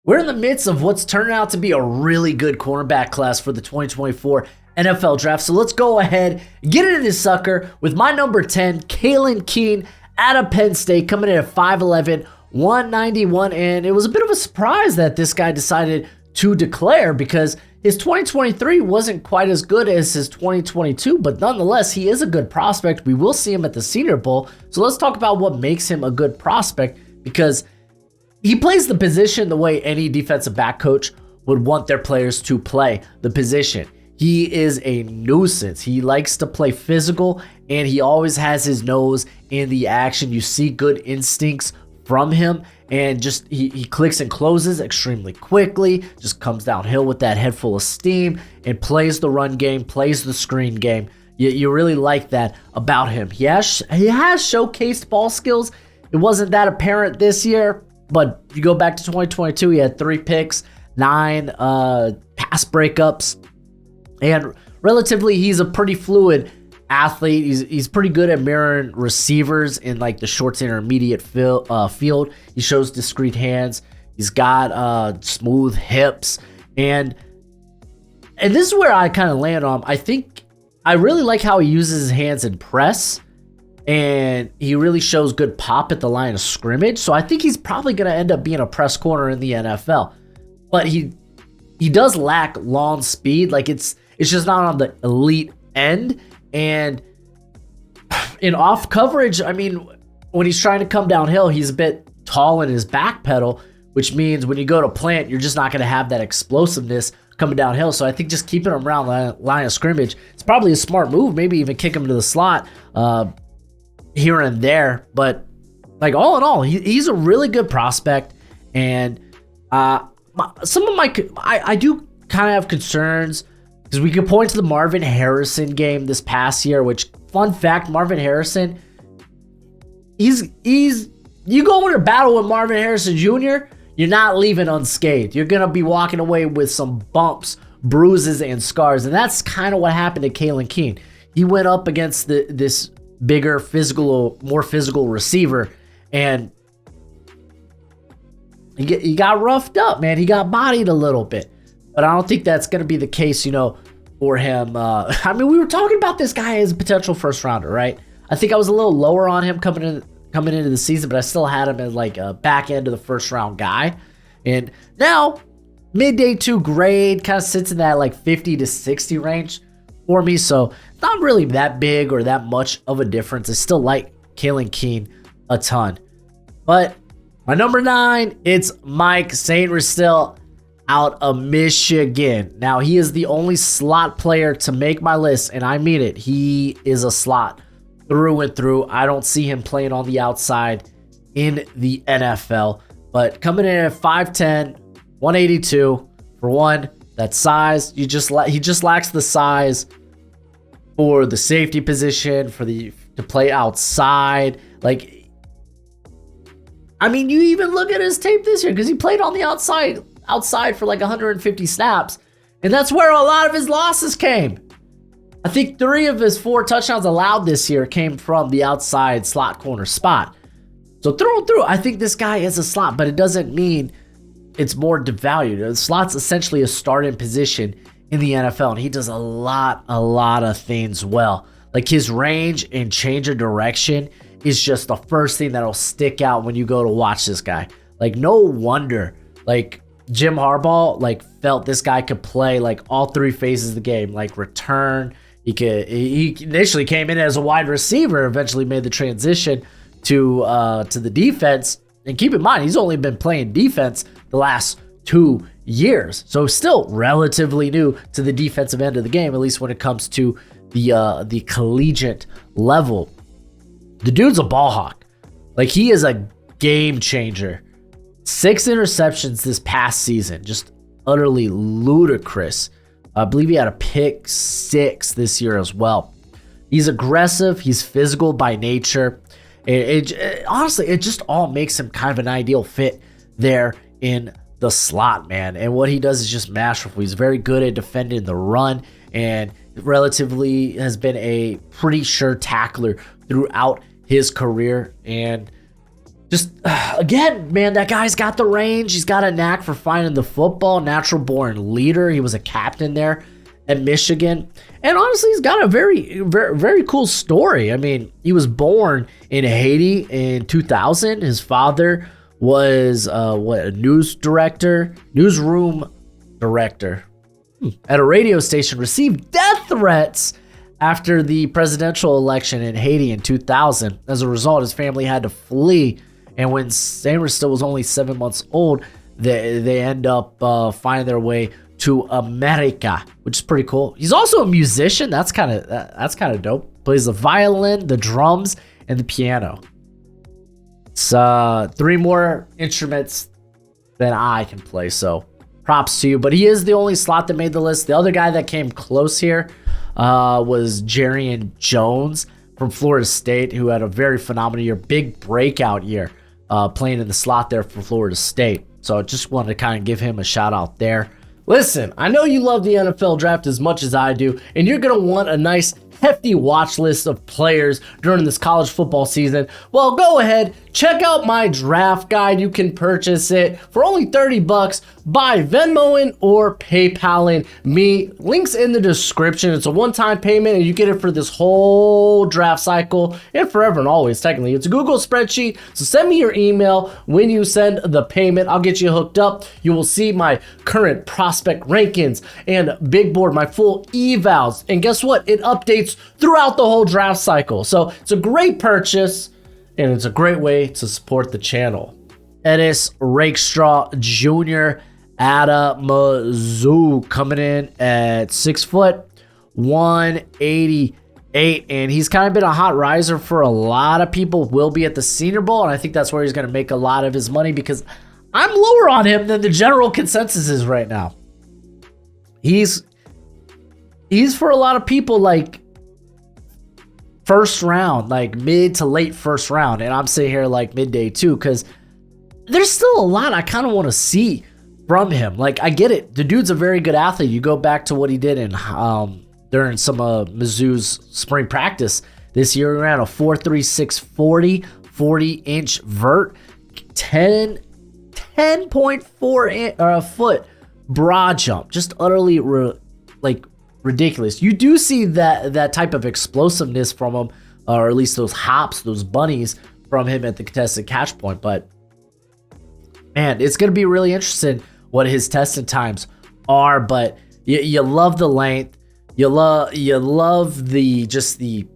We're in the midst of what's turning out to be a really good cornerback class for the 2024 NFL Draft. So let's go ahead and get into this sucker with my number 10, Kalen King out of Penn State, coming in at 5'11", 191. And it was a bit of a surprise that this guy decided to declare because his 2023 wasn't quite as good as his 2022, but nonetheless, he is a good prospect. We will see him at the Senior Bowl. So let's talk about what makes him a good prospect, because he plays the position the way any defensive back coach would want their players to play the position. He is a nuisance. He likes to play physical, and he always has his nose in the action. You see good instincts from him, and just he clicks and closes extremely quickly, just comes downhill with that head full of steam, and plays the run game, plays the screen game. You really like that about him. He has showcased ball skills. It wasn't that apparent this year, but you go back to 2022, he had 3 picks, 9 pass breakups, and relatively he's a pretty fluid athlete. He's pretty good at mirroring receivers in like the short to intermediate field. He shows discreet hands. He's got smooth hips, and this is where I kind of land on. I think I really like how he uses his hands in press, and he really shows good pop at the line of scrimmage. So I think he's probably going to end up being a press corner in the NFL. But he does lack long speed. Like it's just not on the elite end. And in off coverage, I mean, when he's trying to come downhill, he's a bit tall in his back pedal, which means when you go to plant, you're just not going to have that explosiveness coming downhill. So I think just keeping him around the line of scrimmage, it's probably a smart move. Maybe even kick him to the slot here and there. But like all in all, he's a really good prospect. And I do kind of have concerns, because we could point to the Marvin Harrison game this past year, which, fun fact, Marvin Harrison, you go into battle with Marvin Harrison Jr., you're not leaving unscathed. You're going to be walking away with some bumps, bruises, and scars. And that's kind of what happened to Kalen King. He went up against this bigger, more physical receiver, and he got roughed up, man. He got bodied a little bit. But I don't think that's going to be the case, for him. I mean, we were talking about this guy as a potential first rounder, right? I think I was a little lower on him coming into the season, but I still had him as like a back end of the first round guy. And now, mid-day 2 grade kind of sits in that like 50 to 60 range for me. So not really that big or that much of a difference. I still like Kalen King a ton. But my number 9, it's Mike Sainristil out of Michigan. Now, he is the only slot player to make my list, and I mean it. He is a slot through and through. I don't see him playing on the outside in the NFL. But coming in at 5'10", 182, for one, that size, he just lacks the size for the safety position, to play outside. Like, I mean, you even look at his tape this year, because he played on the outside for like 150 snaps, and that's where a lot of his losses came. I think 3 of his 4 touchdowns allowed this year came from the outside slot corner spot. So through, I think this guy is a slot, but it doesn't mean it's more devalued. The slot's essentially a starting position in the NFL, and he does a lot of things well. Like his range and change of direction is just the first thing that'll stick out when you go to watch this guy. Like, no wonder, like, Jim Harbaugh felt this guy could play like all 3 phases of the game, like return. He initially came in as a wide receiver, eventually made the transition to the defense. And keep in mind, he's only been playing defense the last 2 years, so still relatively new to the defensive end of the game, at least when it comes to the collegiate level. The dude's a ball hawk. Like, he is a game changer. 6 interceptions this past season, just utterly ludicrous. I believe he had a pick 6 this year as well. He's aggressive. He's physical by nature. Honestly, it just all makes him kind of an ideal fit there in the slot, man. And what he does is just masterful. He's very good at defending the run, and relatively has been a pretty sure tackler throughout his career. And Just, again, man, that guy's got the range. He's got a knack for finding the football, natural born leader. He was a captain there at Michigan. And honestly, he's got a very, very, very cool story. I mean, he was born in Haiti in 2000. His father was a newsroom director at a radio station, received death threats after the presidential election in Haiti in 2000. As a result, his family had to flee. And when Sainristil was only 7 months old, they end up finding their way to America, which is pretty cool. He's also a musician. That's kind of dope. Plays the violin, the drums, and the piano. It's 3 more instruments than I can play, so props to you. But he is the only slot that made the list. The other guy that came close here was Terrion Jones from Florida State, who had a very phenomenal year, big breakout year, playing in the slot there for Florida State. So I just wanted to kind of give him a shout out there. Listen, I know you love the NFL draft as much as I do, and you're going to want a nice hefty watch list of players during this college football season. Well, go ahead, check out my draft guide. You can purchase it for only $30 by Venmoing or PayPaling me. Links in the description. It's a one-time payment, and you get it for this whole draft cycle and forever and always. Technically, it's a Google spreadsheet, so send me your email when you send the payment. I'll get you hooked up. You will see my current prospect rankings and big board, my full evals, and guess what? It updates throughout the whole draft cycle. So it's a great purchase, and it's a great way to support the channel. Ennis Rakestraw Jr. out of Mizzou, coming in at 6 foot, 188, and he's kind of been a hot riser for a lot of people. Will be at the Senior Bowl, and I think that's where he's going to make a lot of his money, because I'm lower on him than the general consensus is right now. He's for a lot of people like first round, like mid to late first round, and I'm sitting here like midday too, because there's still a lot I kind of want to see from him. Like, I get it, the dude's a very good athlete. You go back to what he did in during some of Mizzou's spring practice this year. He ran a 4.36 40-inch vert, 10.4 foot broad jump, just utterly ridiculous. You do see that type of explosiveness from him, or at least those hops, those bunnies from him at the contested catch point. But man, it's going to be really interesting what his testing times are. But you love the length, you love the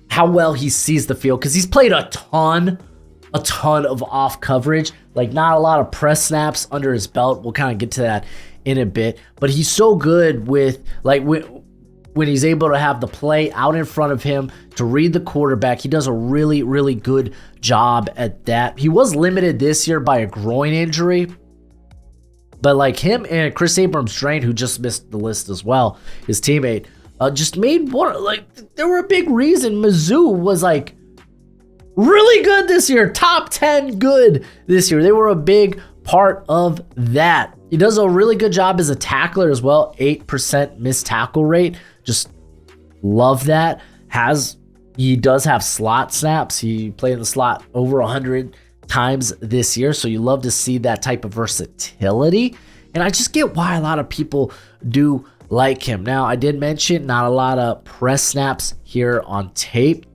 how well he sees the field, because he's played a ton of off coverage, like not a lot of press snaps under his belt. We'll kind of get to that in a bit, but he's so good with when he's able to have the play out in front of him to read the quarterback. He does a really, really good job at that. He was limited this year by a groin injury, but like him and Chris Abrams-Drain, who just missed the list as well, his teammate, just made one, like, they were a big reason Mizzou was like really good this year, top 10 good this year. They were a big part of that. He does a really good job as a tackler as well, 8% missed tackle rate. Just love that. He does have slot snaps. He played in the slot over 100 times this year, so you love to see that type of versatility. And I just get why a lot of people do like him. Now, I did mention not a lot of press snaps here on tape,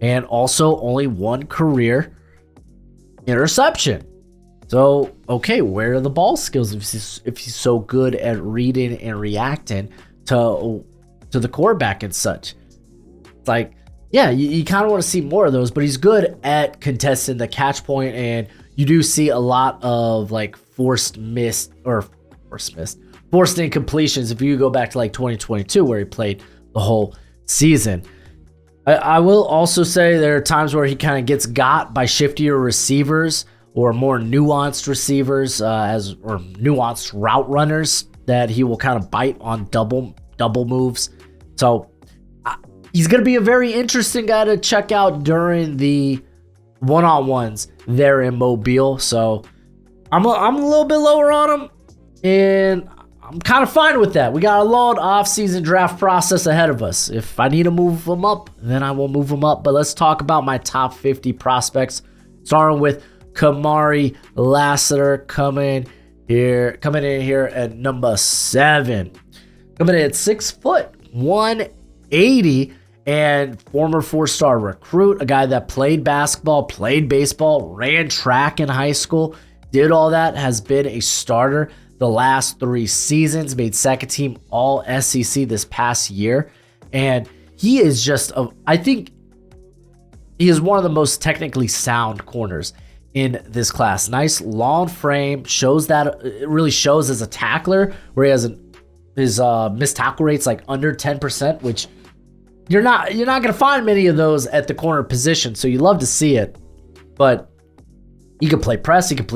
and also only one career interception. So, okay, where are the ball skills if he's so good at reading and reacting to the quarterback and such? It's like, yeah, you kind of want to see more of those, but he's good at contesting the catch point, and you do see a lot of like forced incompletions if you go back to like 2022, where he played the whole season. I will also say there are times where he kind of gets got by shiftier receivers or more nuanced receivers, or nuanced route runners, that he will kind of bite on double moves. So he's going to be a very interesting guy to check out during the one-on-ones there in Mobile. So I'm a little bit lower on him, and I'm kind of fine with that. We got a long off-season draft process ahead of us. If I need to move them up, then I will move them up. But let's talk about my top 50 prospects Starting with Kamari Lassiter coming in here at number 7. Coming in at 6 foot, 180, and former 4-star recruit, a guy that played basketball, played baseball, ran track in high school, did all that, has been a starter the last 3 seasons, made second team all SEC this past year. And he is I think he is one of the most technically sound corners in this class. Nice long frame, it really shows as a tackler, where he has his missed tackle rate's like under 10%, which you're not gonna find many of those at the corner position. So you love to see it, but he can play press, he can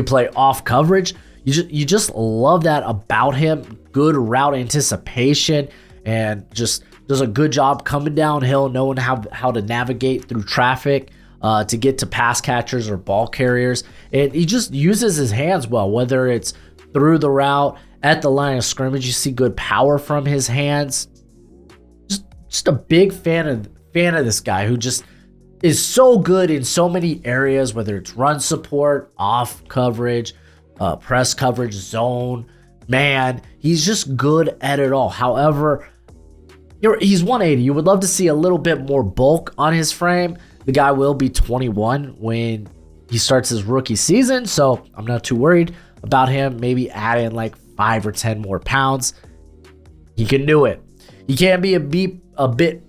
play off coverage. You just love that about him. Good route anticipation, and just does a good job coming downhill, knowing how to navigate through traffic to get to pass catchers or ball carriers. And he just uses his hands well, whether it's through the route, at the line of scrimmage. You see good power from his hands. Just a big fan of this guy, who just is so good in so many areas, whether it's run support, off coverage, press coverage, zone, man. He's just good at it all. However, he's 180. You would love to see a little bit more bulk on his frame. The guy will be 21 when he starts his rookie season, so I'm not too worried about him. Maybe add in like 5 or 10 more pounds. He can do it. He can be a bit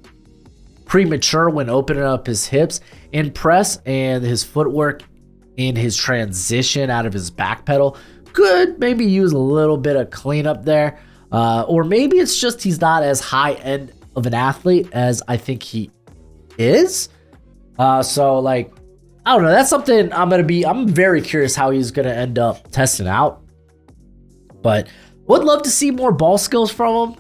premature when opening up his hips in press, and his footwork in his transition out of his back pedal could maybe use a little bit of cleanup there. Or maybe it's just he's not as high end of an athlete as I think he is. So like, I don't know. That's something I'm very curious how he's going to end up testing out. But would love to see more ball skills from him.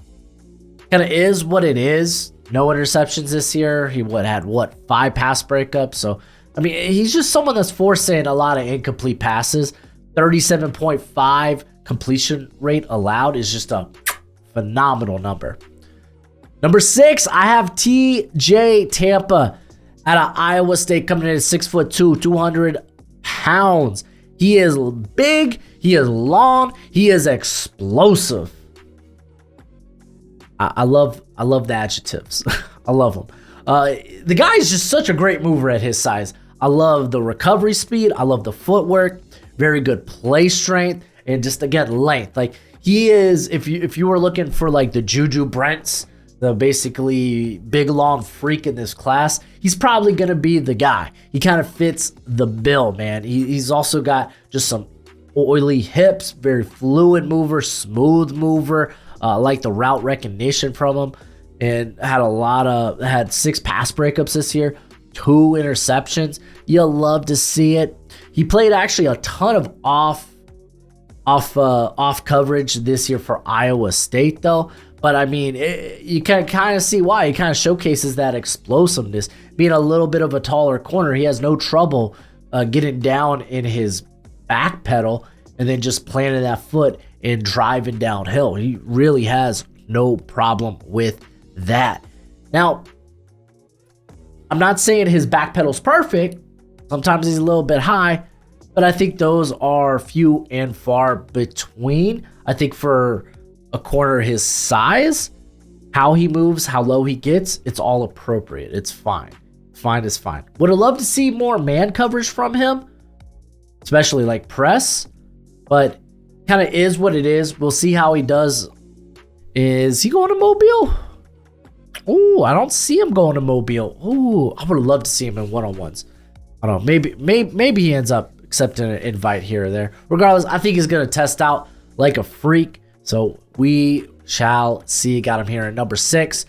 Kind of is what it is. No interceptions this year. He had 5 pass breakups. So, I mean, he's just someone that's forcing a lot of incomplete passes. 37.5 completion rate allowed is just a phenomenal number. Number 6, I have TJ Tampa out of Iowa State, coming in at 6'2", 200 pounds. He is big, he is long, he is explosive. I love the adjectives. I love them. The guy is just such a great mover at his size. I love the recovery speed. I love the footwork. Very good play strength, and just again length. Like, he is, if you were looking for like the Juju Brents, the basically big long freak in this class, he's probably gonna be the guy. He kind of fits the bill, man. He's also got just some oily hips, very fluid mover, smooth mover. Like the route recognition from him, and had 6 pass breakups this year, 2 interceptions. You'll love to see it. He played actually a ton of off coverage this year for Iowa State, though. But I mean, you can kind of see why. He kind of showcases that explosiveness. Being a little bit of a taller corner, he has no trouble getting down in his back pedal and then just planting that foot and driving downhill. He really has no problem with that. Now, I'm not saying his back pedal's perfect. Sometimes he's a little bit high, but I think those are few and far between. I think for a corner his size, how he moves, how low he gets, it's all appropriate. It's fine. Fine is fine. Would have loved to see more man coverage from him, especially like press, but kind of is what it is. We'll see how he does. Is he going to Mobile? Ooh, I don't see him going to Mobile. Ooh, I would have loved to see him in one-on-ones. I don't know. Maybe he ends up accepting an invite here or there. Regardless, I think he's going to test out like a freak. So we shall see. Got him here at number 6.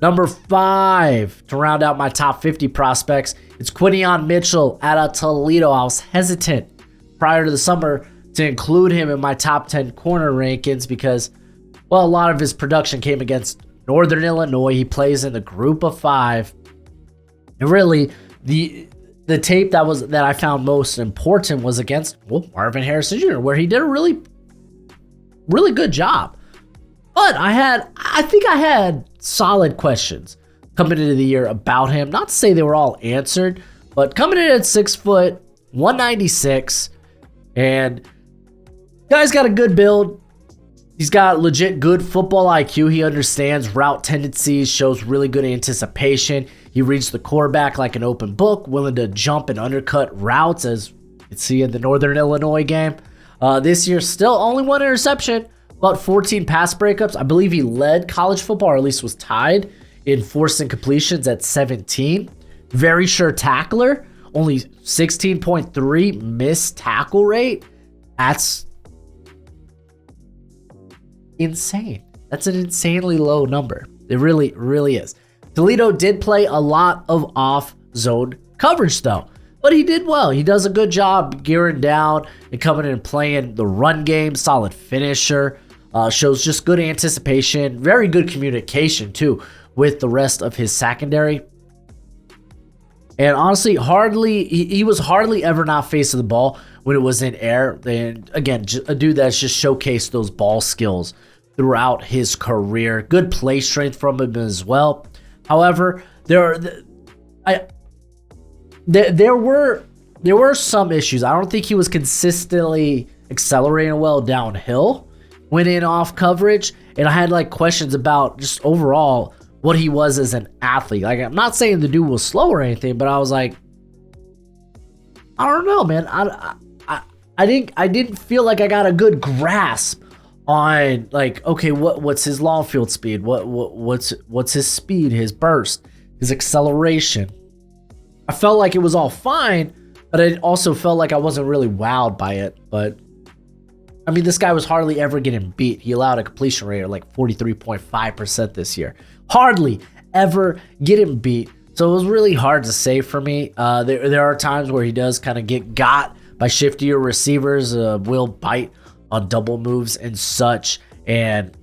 Number 5, to round out my top 50 prospects, it's Quinyon Mitchell out of Toledo. I was hesitant prior to the summer to include him in my top 10 corner rankings because, well, a lot of his production came against Northern Illinois. He plays in the group of 5. And really, the tape that I found most important was against Marvin Harrison Jr., where he did a really, really good job. But I think I had solid questions coming into the year about him. Not to say they were all answered, But coming in at 6 foot, 196, and guy's got a good build. He's got legit good football IQ. He understands route tendencies, shows really good anticipation. He reads the quarterback like an open book, willing to jump and undercut routes, as you can see in the Northern Illinois game. This year, still only 1 interception, but 14 pass breakups. I believe he led college football, or at least was tied in forcing completions at 17. Very sure tackler, only 16.3 missed tackle rate. That's insane. That's an insanely low number. It really, really is. Toledo did play a lot of off-zone coverage, though. But he did well. He does a good job gearing down and coming in and playing the run game. Solid finisher. Shows just good anticipation. Very good communication, too, with the rest of his secondary. And honestly, he was hardly ever not facing the ball when it was in air. And again, a dude that's just showcased those ball skills throughout his career. Good play strength from him as well. However, there were some issues. I don't think he was consistently accelerating well downhill when in off coverage, and I had like questions about just overall what he was as an athlete. Like, I'm not saying the dude was slow or anything, but I was like, I don't know, man. I didn't feel like I got a good grasp on, like, okay, what's his long field speed? What's his speed, his burst, his acceleration? I felt like it was all fine, but I also felt like I wasn't really wowed by it. But I mean, this guy was hardly ever getting beat. He allowed a completion rate of like 43.5% this year. Hardly ever getting beat. So it was really hard to say for me. There are times where he does kind of get got by shiftier receivers, will bite on double moves and such. And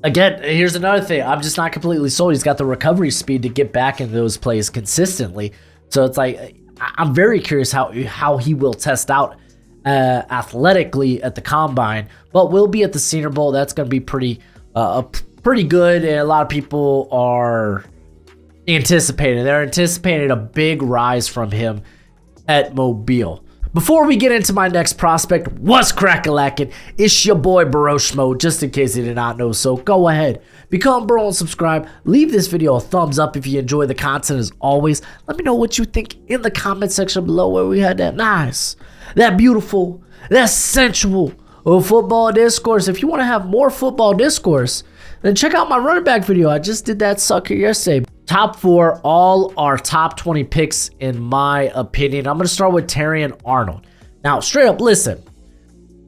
again, here's another thing. I'm just not completely sold. He's got the recovery speed to get back into those plays consistently. So it's like, I'm very curious how he will test out athletically at the combine, but will be at the Senior Bowl. That's going to be pretty good. And a lot of people are anticipating. They're anticipating a big rise from him at Mobile. Before we get into my next prospect, what's crack-a-lackin'? It's your boy Broshmo, just in case you did not know. So go ahead, become bro and subscribe. Leave this video a thumbs up if you enjoy the content. As always, let me know what you think in the comment section below, where we had that nice, that beautiful, that sensual football discourse. If you want to have more football discourse, then check out my running back video. I just did that sucker yesterday. Top 4, all are top 20 picks in my opinion. I'm going to start with Terrion Arnold. Now, straight up, listen.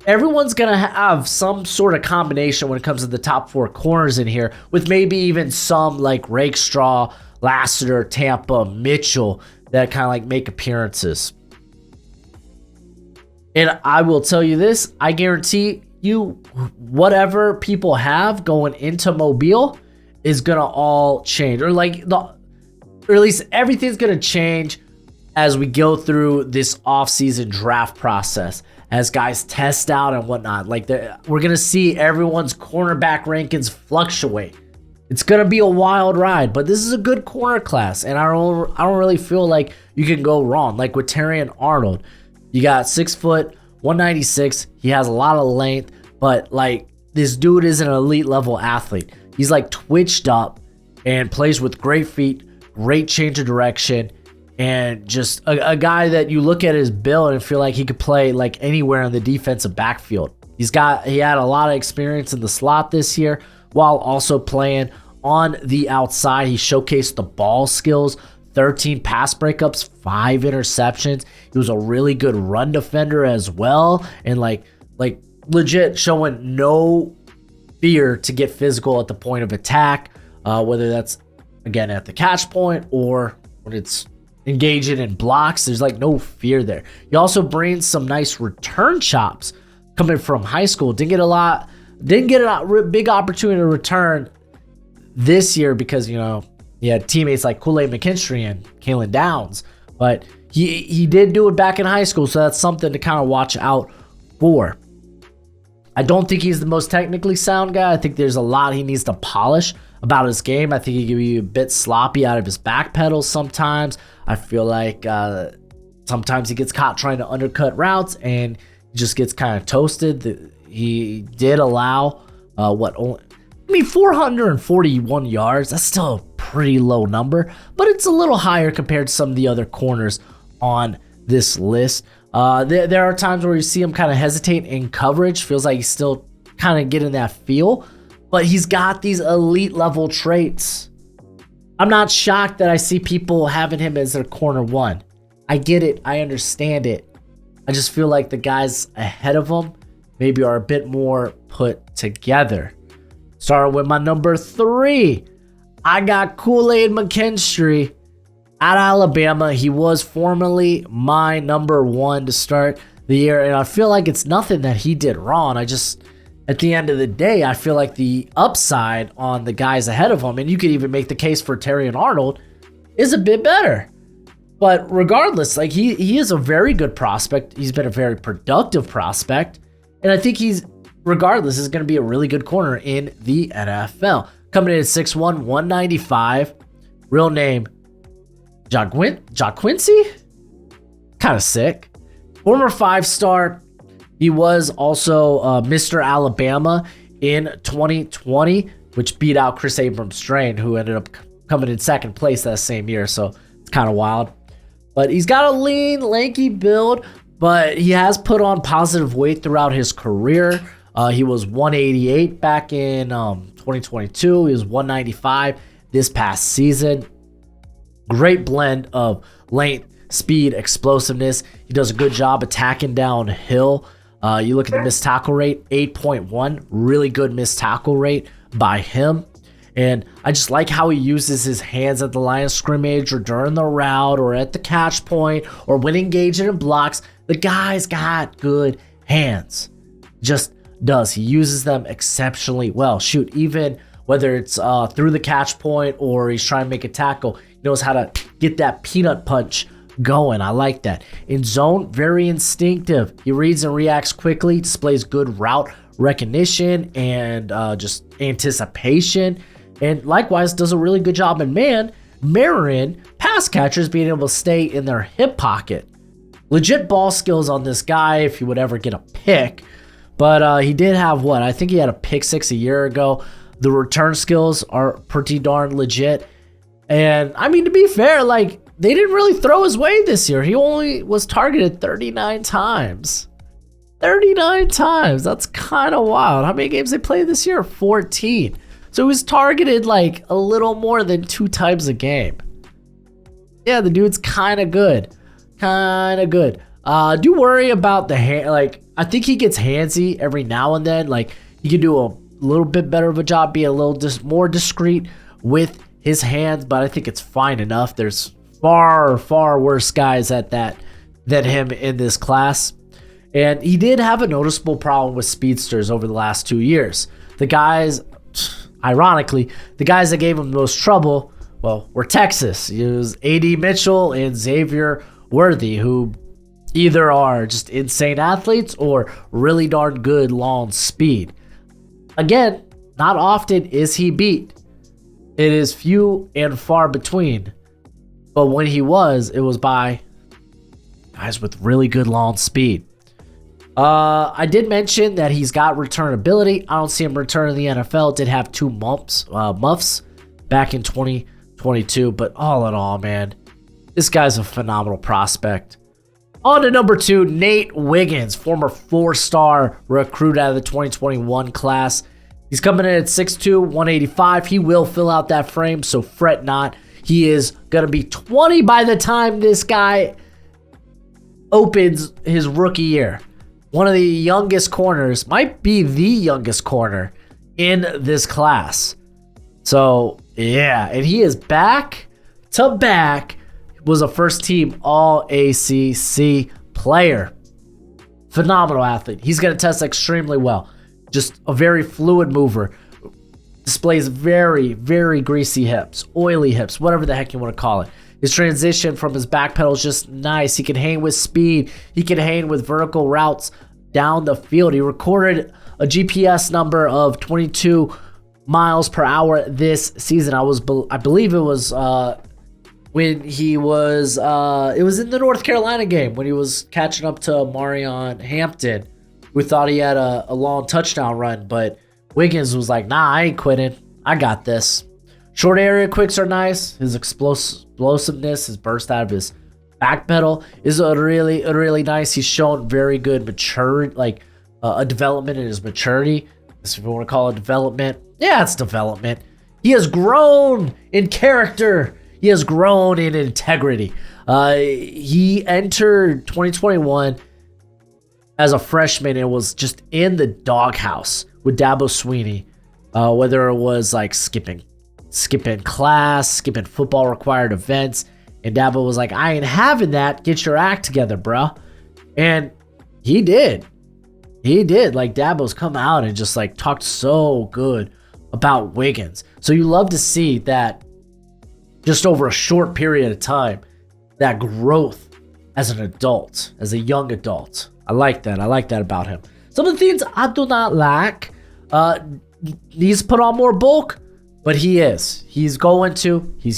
Everyone's going to have some sort of combination when it comes to the top 4 corners in here, with maybe even some like Rakestraw, Lassiter, Tampa, Mitchell that kind of like make appearances. And I will tell you this, I guarantee you whatever people have going into Mobile is gonna all change, or at least everything's gonna change as we go through this off-season draft process, as guys test out and whatnot. Like, we're gonna see everyone's cornerback rankings fluctuate. It's gonna be a wild ride, but this is a good corner class, and I don't really feel like you can go wrong. Like with Terrion Arnold, you got 6 foot, 196. He has a lot of length, but like, this dude is an elite level athlete. He's like twitched up and plays with great feet, great change of direction, and just a guy that you look at his build and feel like he could play like anywhere in the defensive backfield. He had a lot of experience in the slot this year, while also playing on the outside. He showcased the ball skills, 13 pass breakups, 5 interceptions. He was a really good run defender as well, and like legit showing no fear to get physical at the point of attack, whether that's again at the catch point or when it's engaging in blocks. There's like no fear there. He also brings some nice return chops coming from high school. Didn't get a big opportunity to return this year because, you know, he had teammates like Kool-Aid McKinstry and Kalen Downs, but he did do it back in high school, so that's something to kind of watch out for. I don't think he's the most technically sound guy. I think there's a lot he needs to polish about his game. I think he can be a bit sloppy out of his back pedals sometimes. I feel like sometimes he gets caught trying to undercut routes and he just gets kind of toasted. He did allow 441 yards. That's still a pretty low number, but it's a little higher compared to some of the other corners on this list. There are times where you see him kind of hesitate in coverage. Feels like he's still kind of getting that feel, but he's got these elite level traits. I'm not shocked that I see people having him as their corner one. I get it. I understand it. I just feel like the guys ahead of him maybe are a bit more put together. Starting with my number 3. I got Kool-Aid McKinstry out of Alabama. He was formerly my number 1 to start the year, and I feel like it's nothing that he did wrong. At the end of the day, I feel like the upside on the guys ahead of him, and you could even make the case for Terrion Arnold, is a bit better. But regardless, like he is a very good prospect. He's been a very productive prospect, and I think regardless, is going to be a really good corner in the NFL. Coming in at 6'1", 195. Real name, Quincy? Kind of sick. Former 5-star. He was also Mr. Alabama in 2020, which beat out Chris Abrams-Strain, who ended up coming in second place that same year. So it's kind of wild. But he's got a lean, lanky build, but he has put on positive weight throughout his career. He was 188 back in 2022. He was 195 this past season. Great blend of length, speed, explosiveness. He does a good job attacking downhill. You look at the missed tackle rate, 8.1. Really good missed tackle rate by him. And I just like how he uses his hands at the line of scrimmage or during the route or at the catch point or when engaging in blocks. The guy's got good hands. Just does. He uses them exceptionally well. Shoot, even whether it's through the catch point or he's trying to make a tackle, he knows how to get that peanut punch going. I like that. In zone, very instinctive. He reads and reacts quickly, displays good route recognition and just anticipation. And likewise, does a really good job in man, mirroring pass catchers being able to stay in their hip pocket. Legit ball skills on this guy if he would ever get a pick. But he did have I think he had a pick 6 a year ago. The return skills are pretty darn legit. And I mean, to be fair, like they didn't really throw his way this year. He only was targeted 39 times. 39 times. That's kind of wild. How many games they played this year? 14. So he was targeted like a little more than 2 times a game. Yeah, the dude's kind of good. Do worry about the hand. Like, I think he gets handsy every now and then. Like, he can do a little bit better of a job, be a little more discreet with his hands, but I think it's fine enough. There's far worse guys at that than him in this class. And he did have a noticeable problem with speedsters over the last 2 years. The guys, ironically, the guys that gave him the most trouble, were Texas. It was A.D. Mitchell and Xavier Worthy, who either are just insane athletes or really darn good long speed. Again, not often is he beat. It is few and far between. But when he was, it was by guys with really good long speed. I did mention that he's got return ability. I don't see him return in the NFL. Did have 2 muffs back in 2022. But all in all, man, this guy's a phenomenal prospect. On to number 2, Nate Wiggins, former 4-star recruit out of the 2021 class. He's coming in at 6'2", 185. He will fill out that frame, so fret not. He is going to be 20 by the time this guy opens his rookie year. One of the youngest corners, might be the youngest corner in this class. So, yeah, and he is back to back. Was a first-team All-ACC player. Phenomenal athlete. He's going to test extremely well. Just a very fluid mover. Displays very greasy hips, oily hips, whatever the heck you want to call it. His transition from his back pedal is just nice. He can hang with speed. He can hang with vertical routes down the field. He recorded a GPS number of 22 miles per hour this season. I believe it was when he was it was in the North Carolina game when he was catching up to Marion Hampton, who thought he had a long touchdown run, but Wiggins was like, nah, I ain't quitting. I got this. Short area quicks are nice. His explosiveness, his burst out of his back pedal is really nice. He's shown very good maturity, like a development in his maturity. If you want to call it development, yeah, it's development. He has grown in character. He has grown in integrity. He entered 2021 as a freshman and was just in the doghouse with Dabo Swinney, whether it was like skipping class, skipping football required events. And Dabo was like, I ain't having that. Get your act together, bruh. And he did. Like, Dabo's come out and just like talked so good about Wiggins. So you love to see that just over a short period of time, that growth as an adult, as a young adult. I like that about him. Some of the things I do not like, needs to put on more bulk, but he's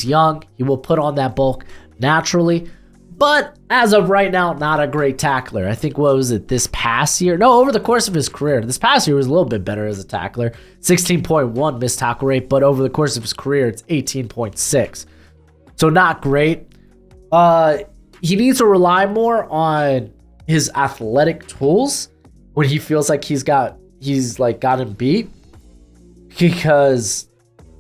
young. He will put on that bulk naturally. But as of right now, not a great tackler. I think, what was it, this past year? No, over the course of his career. This past year was a little bit better as a tackler. 16.1 missed tackle rate, but over the course of his career, it's 18.6. So not great. He needs to rely more on his athletic tools when he feels like he's got him beat. Because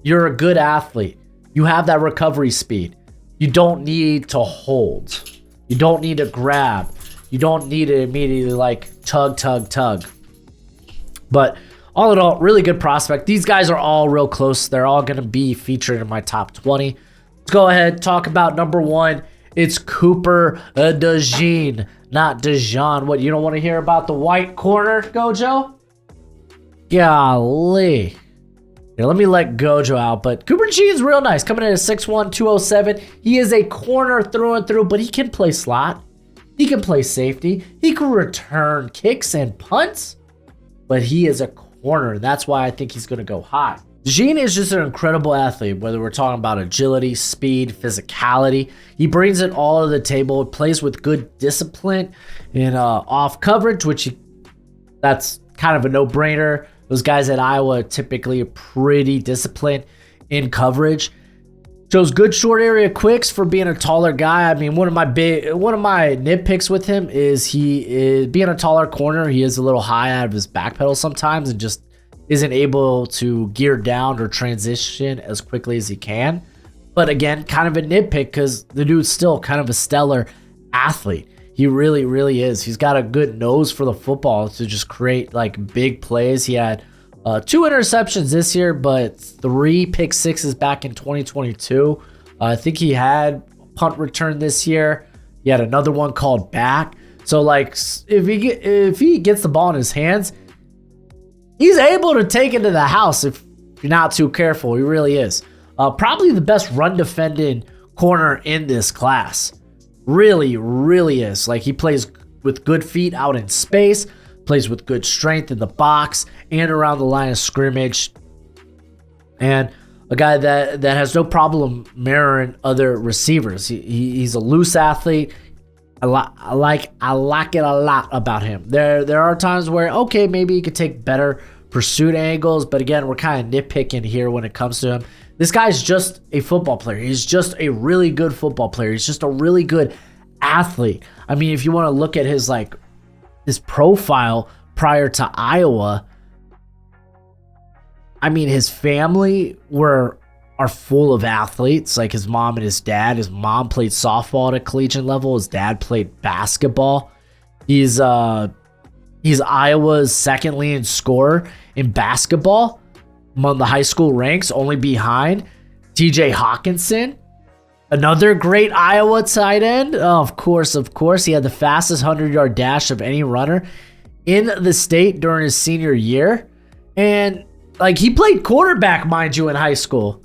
you're a good athlete. You have that recovery speed. You don't need to hold. You don't need to grab. You don't need to immediately like tug. But all in all, really good prospect. These guys are all real close. They're all going to be featured in my top 20. Let's go ahead, talk about number 1. It's Cooper DeJean, not DeJean. What, you don't want to hear about the white corner, Gojo? Golly. Here, let me let Gojo out, but Cooper DeJean's real nice. Coming in at 6'1", 207. He is a corner through and through, but he can play slot. He can play safety. He can return kicks and punts, but he is a corner. That's why I think he's going to go high. DeJean is just an incredible athlete, whether we're talking about agility, speed, physicality. He brings it all to the table. He plays with good discipline and off coverage, that's kind of a no-brainer. Those guys at Iowa are typically pretty disciplined in coverage. Shows good short area quicks for being a taller guy. I mean, one of my nitpicks with him is he is being a taller corner. He is a little high out of his back pedal sometimes and just isn't able to gear down or transition as quickly as he can. But again, kind of a nitpick because the dude's still kind of a stellar athlete. He really, really is. He's got a good nose for the football to just create like big plays. He had 2 interceptions this year, but 3 pick sixes back in 2022. I think he had a punt return this year. He had another one called back. So like if he gets the ball in his hands, he's able to take it to the house if you're not too careful. He really is. Probably the best run defending corner in this class. Really, really is. Like, he plays with good feet out in space, plays with good strength in the box and around the line of scrimmage. And a guy that has no problem mirroring other receivers. He's a loose athlete. I like it a lot about him. There are times where, okay, maybe he could take better pursuit angles, but again, we're kind of nitpicking here when it comes to him. This guy's just a football player. He's just a really good football player. He's just a really good athlete. I mean, if you want to look at his profile prior to Iowa, I mean, his family are full of athletes, like his mom and his dad. His mom played softball at a collegiate level. His dad played basketball. He's Iowa's second leading scorer in basketball among the high school ranks, only behind TJ Hawkinson, another great Iowa tight end. Oh, of course. He had the fastest 100-yard dash of any runner in the state during his senior year. And like, he played quarterback, mind you, in high school.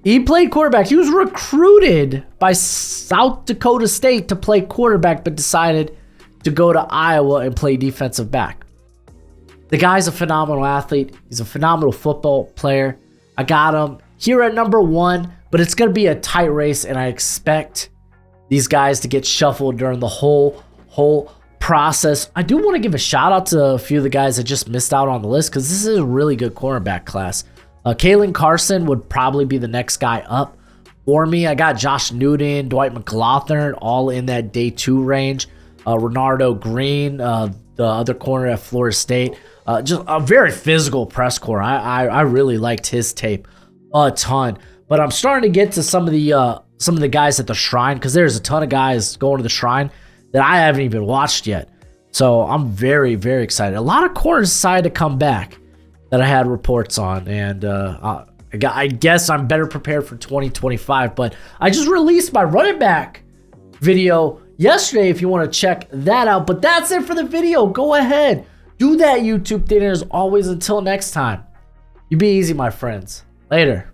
He played quarterback. He was recruited by South Dakota State to play quarterback, but decided to go to Iowa and play defensive back. The guy's a phenomenal athlete. He's a phenomenal football player. I got him here at number 1, but it's going to be a tight race, and I expect these guys to get shuffled during the whole process. I do want to give a shout out to a few of the guys that just missed out on the list because this is a really good cornerback class. Kalen Carson would probably be the next guy up for me. I got Josh Newton, Dwight McLaughlin, all in that day 2 range. Renardo Green, the other corner at Florida State. Just a very physical press corps. I really liked his tape a ton. But I'm starting to get to some of the guys at the Shrine because there's a ton of guys going to the Shrine that I haven't even watched yet. So I'm very, very excited. A lot of corners decided to come back that I had reports on. And I guess I'm better prepared for 2025. But I just released my running back video yesterday if you want to check that out. But that's it for the video. Go ahead. Do that YouTube thing. As always, until next time, you be easy, my friends. Later.